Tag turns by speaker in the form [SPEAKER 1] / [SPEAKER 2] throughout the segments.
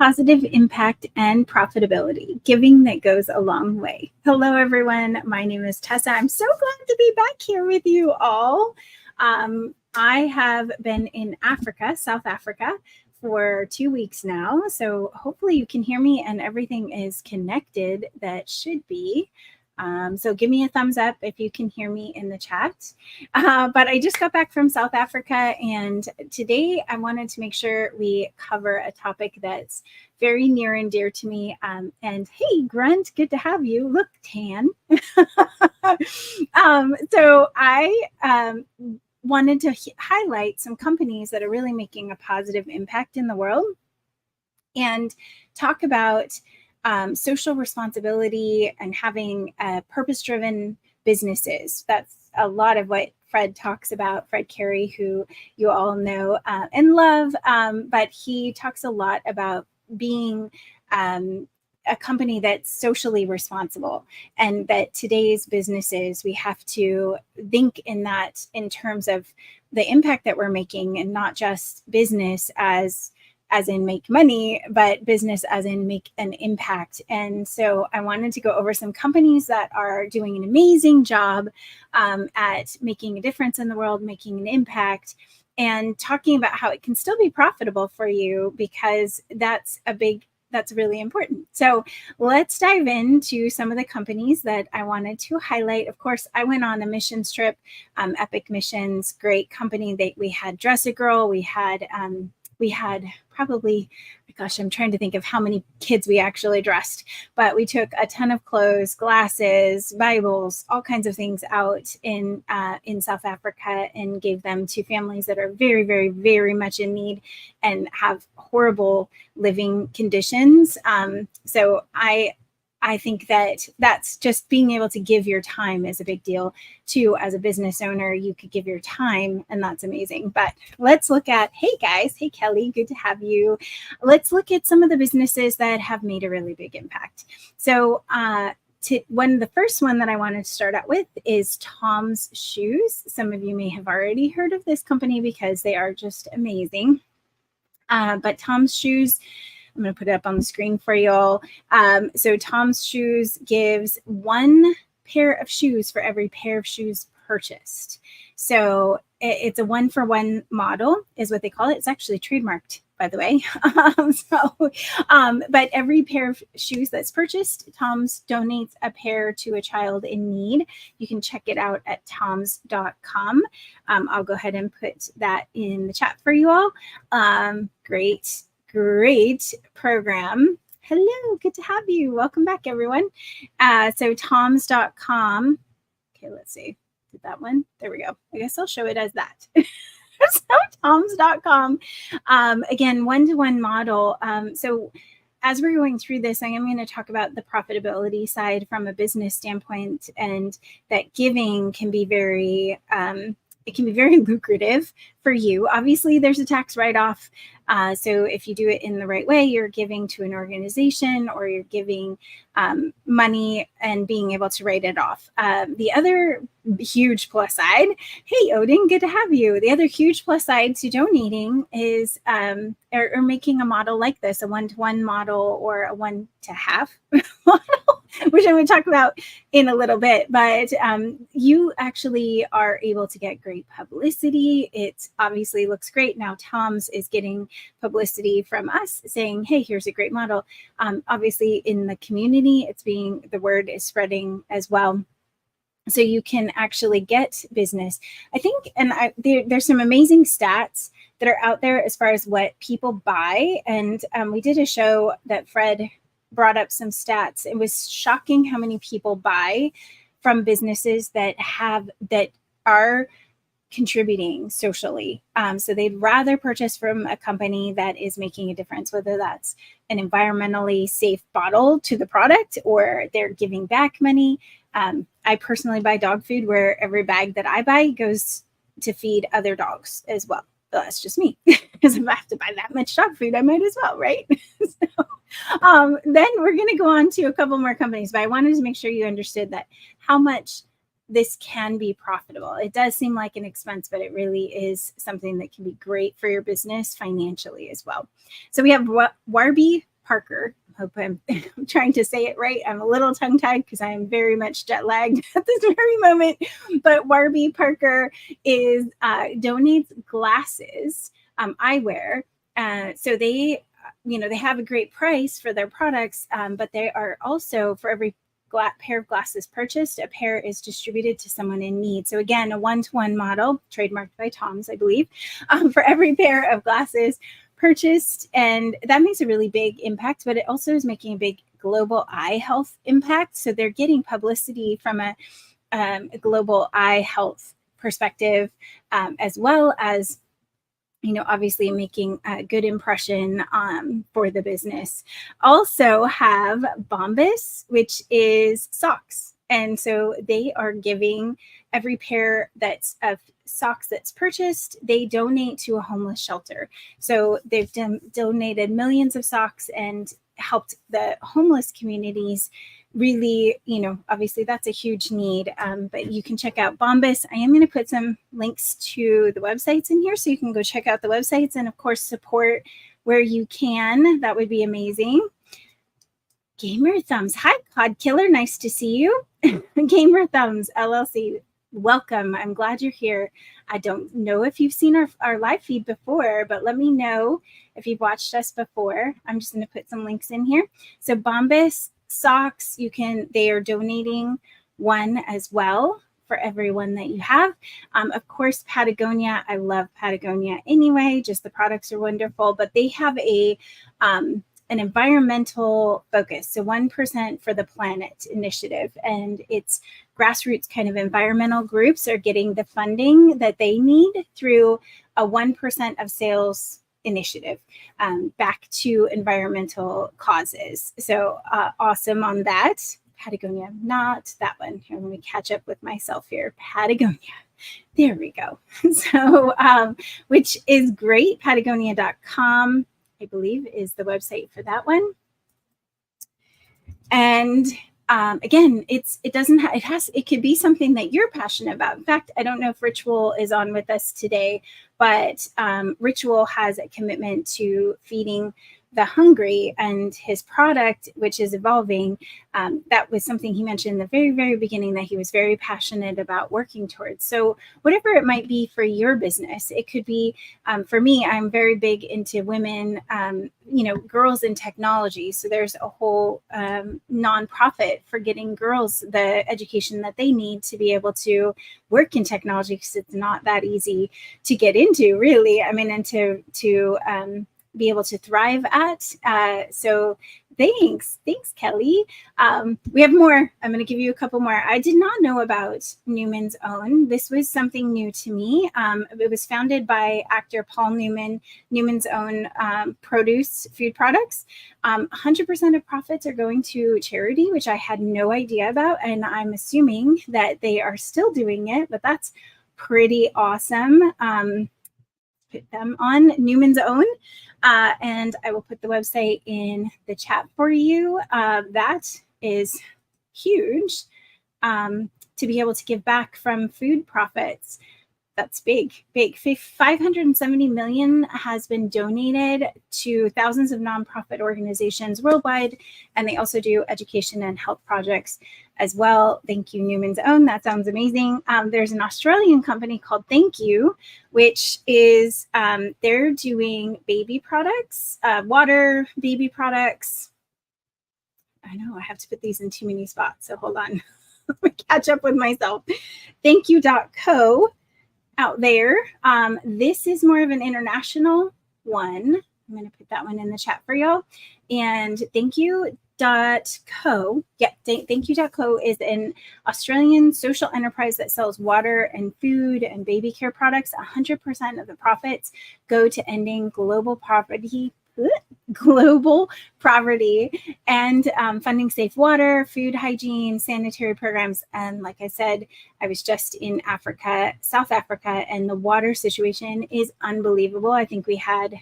[SPEAKER 1] Positive impact and profitability, giving that goes a long way. Hello, everyone. My name is Tessa. I'm so glad to be back here with you all. I have been in Africa, South Africa, for 2 weeks now. So hopefully you can hear me and everything is connected. That should be. So give me a thumbs up if you can hear me in the chat. But I just got back from South Africa, and today I wanted to make sure we cover a topic that's very near and dear to me. And hey, Grunt, good to have you. Look, tan. So I wanted to highlight some companies that are really making a positive impact in the world and talk about social responsibility and having purpose-driven businesses. That's a lot of what Fred talks about, Fred Carey, who you all know and love, but he talks a lot about being a company that's socially responsible, and that today's businesses, we have to think in terms of the impact that we're making, and not just business as in make money, but business as in make an impact. And so I wanted to go over some companies that are doing an amazing job at making a difference in the world, making an impact, and talking about how it can still be profitable for you, because that's really important. So let's dive into some of the companies that I wanted to highlight. Of course, I went on a missions trip, Epic Missions, great company. We had Dress a Girl, we had probably, gosh, I'm trying to think of how many kids we actually dressed, but we took a ton of clothes, glasses, Bibles, all kinds of things out in South Africa, and gave them to families that are very, very, very much in need and have horrible living conditions. So I think that's just being able to give your time is a big deal too. As a business owner, you could give your time, and that's amazing. But let's look at, hey guys, hey Kelly, good to have you. Let's look at some of the businesses that have made a really big impact. So the first one that I wanted to start out with is Tom's Shoes. Some of you may have already heard of this company because they are just amazing. But Tom's Shoes, I'm going to put it up on the screen for y'all. So Tom's Shoes gives one pair of shoes for every pair of shoes purchased. So it's a 1-for-1 model is what they call it. It's actually trademarked, by the way. But every pair of shoes that's purchased, Tom's donates a pair to a child in need. You can check it out at toms.com. I'll go ahead and put that in the chat for you all. Great program. Hello, good to have you. Welcome back, everyone. So toms.com. Okay, let's see. Did that one? There we go. I guess I'll show it as that. So toms.com. Again, 1-to-1 model. So as we're going through this, I am going to talk about the profitability side from a business standpoint, and that giving can be very lucrative for you. Obviously, there's a tax write-off. So if you do it in the right way, you're giving to an organization, or you're giving money and being able to write it off. The other huge plus side, hey Odin, good to have you. The other huge plus side to donating is or making a model like this, a 1-to-1 model or a 1-to-half model, which I'm going to talk about in a little bit. But you actually are able to get great publicity. It obviously looks great. Now Tom's is getting publicity from us saying, hey, here's a great model. Obviously in the community, the word is spreading as well. So you can actually get business. I think, and there's some amazing stats that are out there as far as what people buy. And we did a show that Fred brought up some stats. It was shocking how many people buy from businesses that are contributing socially. So they'd rather purchase from a company that is making a difference, whether that's an environmentally safe bottle to the product, or they're giving back money. I personally buy dog food, where every bag that I buy goes to feed other dogs as well. But that's just me, because if I have to buy that much dog food, I might as well, right? Then we're going to go on to a couple more companies, but I wanted to make sure you understood that how much this can be profitable. It does seem like an expense, but it really is something that can be great for your business financially as well. So we have Warby Parker. Hope I'm trying to say it right. I'm a little tongue-tied because I am very much jet lagged at this very moment. But Warby Parker is donates glasses, eyewear. So they, they have a great price for their products, but they are also, for every pair of glasses purchased, a pair is distributed to someone in need. So again, a one-to-one model, trademarked by Tom's, I believe, for every pair of glasses purchased. And that makes a really big impact, but it also is making a big global eye health impact. So they're getting publicity from a global eye health perspective, as well as, obviously making a good impression for the business. Also have Bombas, which is socks. And so they are giving every pair that's of socks that's purchased, they donate to a homeless shelter. So they've donated millions of socks and helped the homeless communities. Really, obviously that's a huge need, but you can check out Bombas. I am going to put some links to the websites in here so you can go check out the websites and of course support where you can. That would be amazing. Gamer Thumbs. Hi, Pod Killer. Nice to see you. Gamer Thumbs LLC. Welcome. I'm glad you're here. I don't know if you've seen our live feed before, but let me know if you've watched us before. I'm just going to put some links in here. So Bombas socks, they are donating one as well for everyone that you have. Of course, Patagonia. I love Patagonia anyway. Just the products are wonderful, but they have an environmental focus. So 1% for the Planet initiative, and it's grassroots kind of environmental groups are getting the funding that they need through a 1% of sales initiative back to environmental causes. So awesome on that. Patagonia, not that one. Here, let me catch up with myself here. Patagonia. There we go. So, which is great. Patagonia.com, I believe, is the website for that one. And again, it could be something that you're passionate about. In fact, I don't know if Ritual is on with us today, but Ritual has a commitment to feeding the hungry, and his product, which is evolving, that was something he mentioned in the very, very beginning that he was very passionate about working towards. So whatever it might be for your business, it could be, for me, I'm very big into women, girls in technology. So there's a whole nonprofit for getting girls the education that they need to be able to work in technology, because it's not that easy to get into, really. I mean, and to be able to thrive at. So thanks, Kelly. We have more. I'm going to give you a couple more. I did not know about Newman's Own. This was something new to me. It was founded by actor Paul Newman. Newman's Own produce food products. 100% of profits are going to charity, which I had no idea about, and I'm assuming that they are still doing it, but that's pretty awesome. Put them on Newman's Own. And I will put the website in the chat for you. That is huge, to be able to give back from food profits. That's big. 570 million has been donated to thousands of nonprofit organizations worldwide, and they also do education and health projects as well. Thank you, Newman's Own. That sounds amazing. There's an Australian company called Thank You, which is, they're doing baby products, water, baby products. I know I have to put these in too many spots, so hold on. Let me catch up with myself. ThankYou.co. out there. This is more of an international one. I'm going to put that one in the chat for y'all. And ThankYou.co. Yeah, ThankYou.co is an Australian social enterprise that sells water and food and baby care products. 100% of the profits go to ending global poverty and funding safe water, food hygiene, sanitary programs. And like I said, I was just in Africa, South Africa, and the water situation is unbelievable. I think we had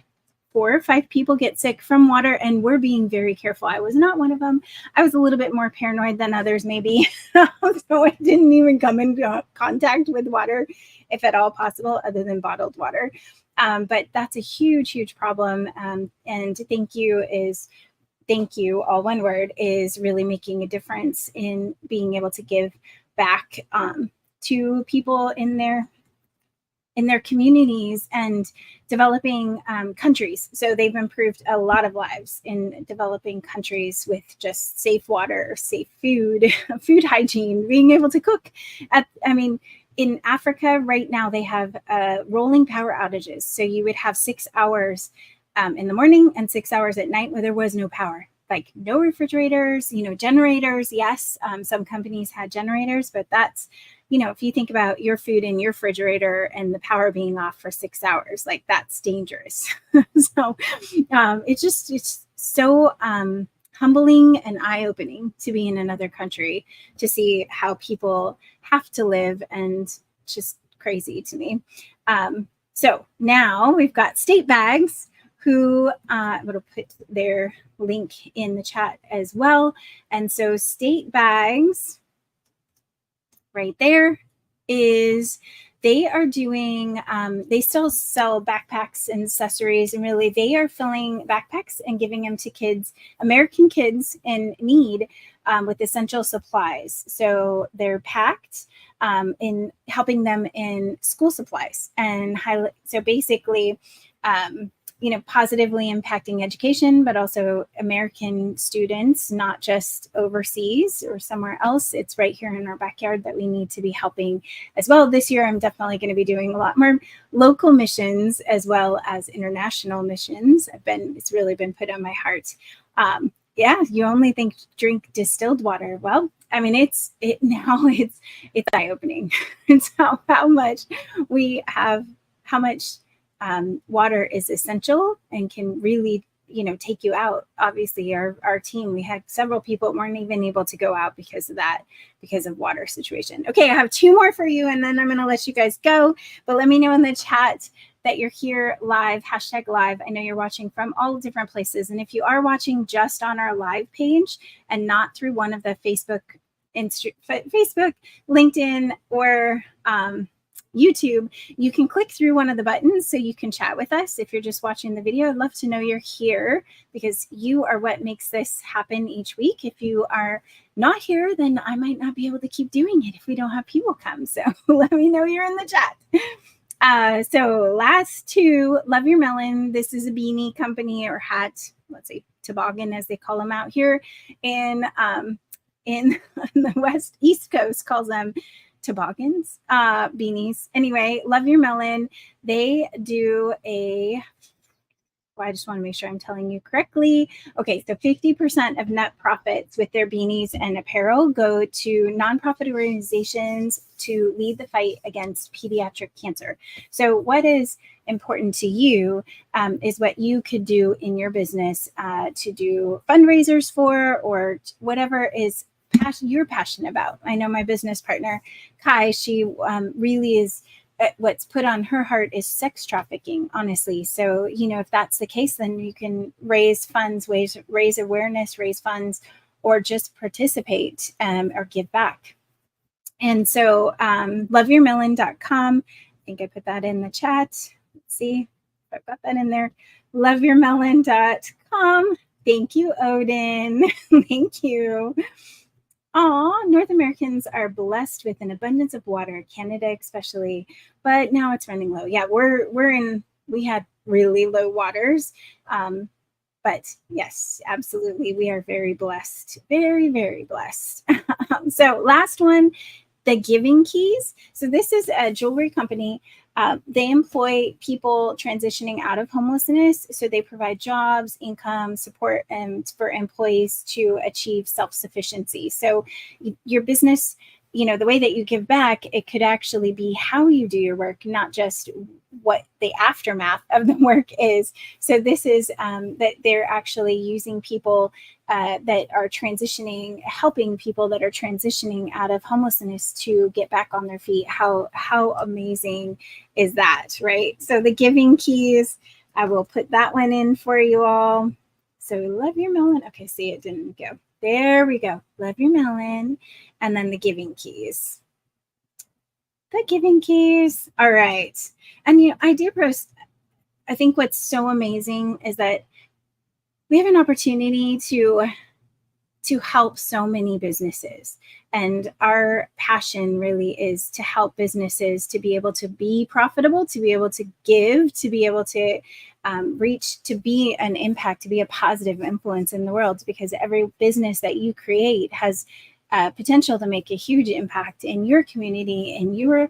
[SPEAKER 1] 4 or 5 people get sick from water, and we're being very careful. I was not one of them. I was a little bit more paranoid than others, maybe. So I didn't even come in contact with water, if at all possible, other than bottled water. But that's a huge, huge problem. And Thank You is thank you, all one word, is really making a difference in being able to give back to people in their communities and developing countries. So they've improved a lot of lives in developing countries with just safe water, safe food, food hygiene, being able to cook. In Africa right now, they have rolling power outages. So you would have 6 hours in the morning and 6 hours at night where there was no power. Like no refrigerators, generators. Yes, some companies had generators, but that's, if you think about your food in your refrigerator and the power being off for 6 hours, like that's dangerous. So it's so humbling and eye-opening to be in another country to see how people have to live, and just crazy to me. So now we've got State Bags, who I'm going to put their link in the chat as well. And so State Bags right there is, they are doing, they still sell backpacks and accessories, and really they are filling backpacks and giving them to kids, American kids in need, with essential supplies. So they're packed in helping them in school supplies, and so basically, positively impacting education, but also American students, not just overseas or somewhere else. It's right here in our backyard that we need to be helping as well. This year, I'm definitely going to be doing a lot more local missions as well as international missions. It's really been put on my heart. Yeah, you only think drink distilled water. Well, it's eye-opening. It's how much we have, how much water is essential and can really, take you out. Obviously, our team, we had several people weren't even able to go out because of that, because of water situation. Okay, I have 2 more for you, and then I'm going to let you guys go. But let me know in the chat that you're here live, #live. I know you're watching from all different places. And if you are watching just on our live page and not through one of the Facebook, LinkedIn, or YouTube, you can click through one of the buttons so you can chat with us. If you're just watching the video, I'd love to know you're here, because you are what makes this happen each week. If you are not here, then I might not be able to keep doing it if we don't have people come. So let me know you're in the chat. So last 2, Love Your Melon. This is a beanie company, or hat, let's say toboggan as they call them out here in the East Coast, calls them toboggans, beanies. Anyway, Love Your Melon. They do I just want to make sure I'm telling you correctly. Okay, so 50% of net profits with their beanies and apparel go to nonprofit organizations to lead the fight against pediatric cancer. So what is important to you is what you could do in your business to do fundraisers for, or whatever is you're passionate about. I know my business partner, Kai, she really is, what's put on her heart is sex trafficking, honestly. So, if that's the case, then you can raise funds, raise awareness, raise funds, or just participate or give back. And so loveyourmelon.com, I think I put that in the chat. Let's see if I've got that in there. Loveyourmelon.com. Thank you, Odin. Thank you. North Americans are blessed with an abundance of water, Canada especially, but now it's running low. Yeah, we had really low waters. But yes, absolutely. We are very blessed, very, very blessed. So last one, the Giving Keys. So this is a jewelry company. They employ people transitioning out of homelessness. So they provide jobs, income, support, and for employees to achieve self-sufficiency. So your business, the way that you give back, it could actually be how you do your work, not just what the aftermath of the work is. So this is that they're actually using people that are transitioning, helping people that are transitioning out of homelessness to get back on their feet. How amazing is that, right? So the Giving Keys, I will put that one in for you all. So Love Your Melon. Okay, see, it didn't go. There we go. Love Your Melon. And then the Giving Keys. The Giving Keys. All right. And IdeaPros, I think what's so amazing is that we have an opportunity to help so many businesses. And our passion really is to help businesses to be able to be profitable, to be able to give, to be able to reach, to be an impact, to be a positive influence in the world, because every business that you create has potential to make a huge impact in your community, in your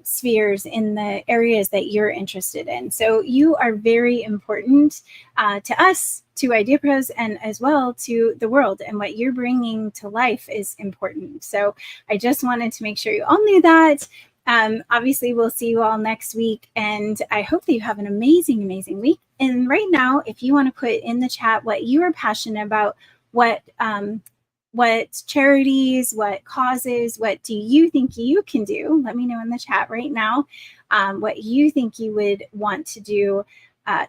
[SPEAKER 1] spheres, in the areas that you're interested in. So you are very important to us, to IdeaPros, and as well to the world. And what you're bringing to life is important. So I just wanted to make sure you all knew that. Obviously, we'll see you all next week. And I hope that you have an amazing, amazing week. And right now, if you want to put in the chat what you are passionate about, what charities, what causes, what do you think you can do? Let me know in the chat right now what you think you would want to do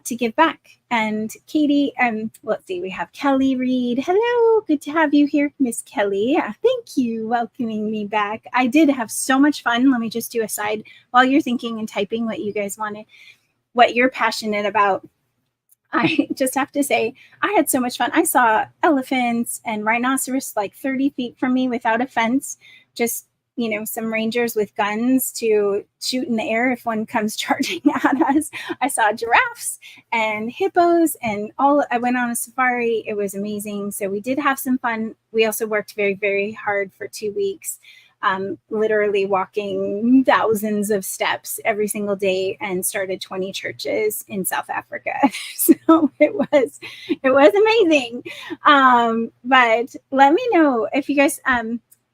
[SPEAKER 1] to give back. And Katie, let's see, we have Kelly Reed. Hello, good to have you here, Miss Kelly. Thank you, welcoming me back. I did have so much fun. Let me just do a side while you're thinking and typing what you guys wanted, what you're passionate about. I just have to say, I had so much fun. I saw elephants and rhinoceros like 30 feet from me without a fence. Just, some rangers with guns to shoot in the air if one comes charging at us. I saw giraffes and hippos and I went on a safari. It was amazing. So we did have some fun. We also worked very, very hard for 2 weeks. Literally walking thousands of steps every single day, and started 20 churches in South Africa. So it was amazing. But let me know if you guys,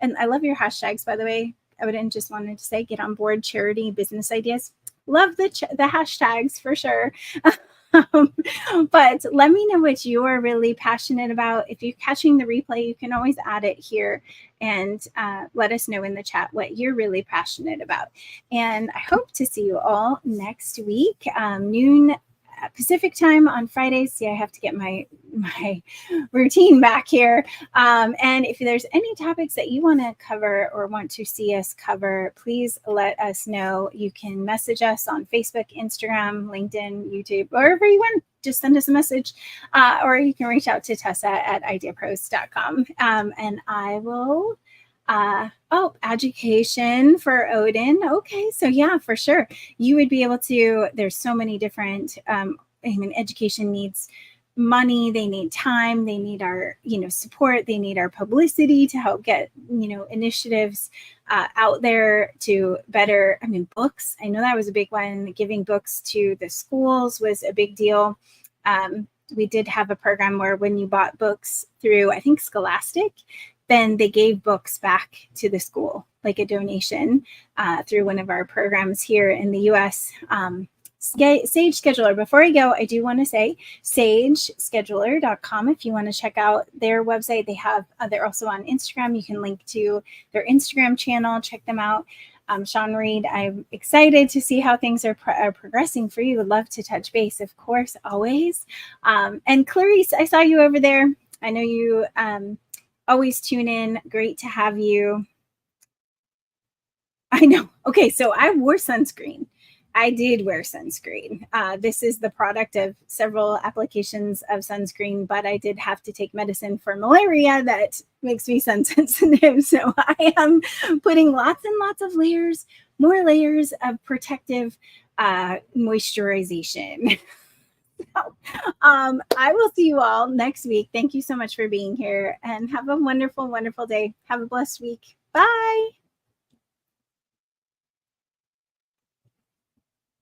[SPEAKER 1] and I love your hashtags, by the way. I would just wanted to say, get on board, charity, business ideas. Love the hashtags for sure. But let me know what you are really passionate about. If you're catching the replay, you can always add it here and let us know in the chat what you're really passionate about. And I hope to see you all next week, noon Pacific time on Fridays. See, I have to get my routine back here. And if there's any topics that you want to cover or want to see us cover, please let us know. You can message us on Facebook, Instagram, LinkedIn, YouTube, wherever you want. Just send us a message, or you can reach out to Tessa at IdeaPros.com. And I will education for Odin. Okay, so yeah, for sure. You would be able to, there's so many different, education needs money, they need time, they need our, support, they need our publicity to help get, initiatives out there to better, books. I know that was a big one. Giving books to the schools was a big deal. We did have a program where when you bought books through, I think, Scholastic, then they gave books back to the school, like a donation through one of our programs here in the US. Sage Scheduler. Before I go, I do want to say sagescheduler.com. If you want to check out their website, they're also on Instagram. You can link to their Instagram channel, check them out. Sean Reed, I'm excited to see how things are progressing for you. Would love to touch base, of course, always. And Clarice, I saw you over there. I know you always tune in. Great to have you. I know. Okay, so I wore sunscreen. I did wear sunscreen. This is the product of several applications of sunscreen, but I did have to take medicine for malaria that makes me sun sensitive. So I am putting lots and lots of layers, more layers of protective moisturization. So, I will see you all next week. Thank you so much for being here, and have a wonderful, wonderful day. Have a blessed week. Bye.